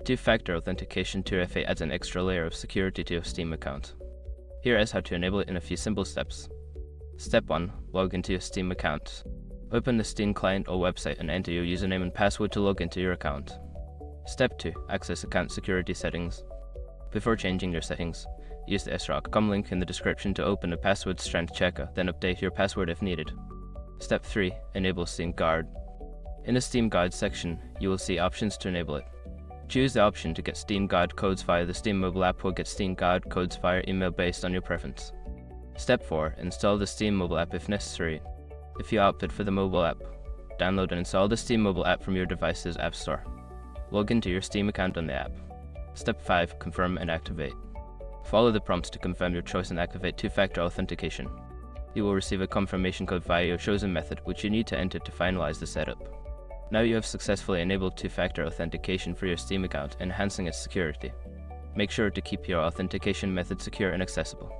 Two-factor authentication 2FA adds an extra layer of security to your Steam account. Here is how to enable it in a few simple steps. Step 1. Log into your Steam account. Open the Steam client or website and enter your username and password to log into your account. Step 2. Access account security settings. Before changing your settings, use the sroc.com link in the description to open a password strength checker, then update your password if needed. Step 3. Enable Steam Guard. In the Steam Guard section, you will see options to enable it. Choose the option to get Steam Guard codes via the Steam mobile app or get Steam Guard codes via email based on your preference. Step 4. Install the Steam mobile app if necessary. If you opted for the mobile app, download and install the Steam mobile app from your device's app store. Log into your Steam account on the app. Step 5. Confirm and activate. Follow the prompts to confirm your choice and activate two-factor authentication. You will receive a confirmation code via your chosen method, which you need to enter to finalize the setup. Now you have successfully enabled two-factor authentication for your Steam account, enhancing its security. Make sure to keep your authentication method secure and accessible.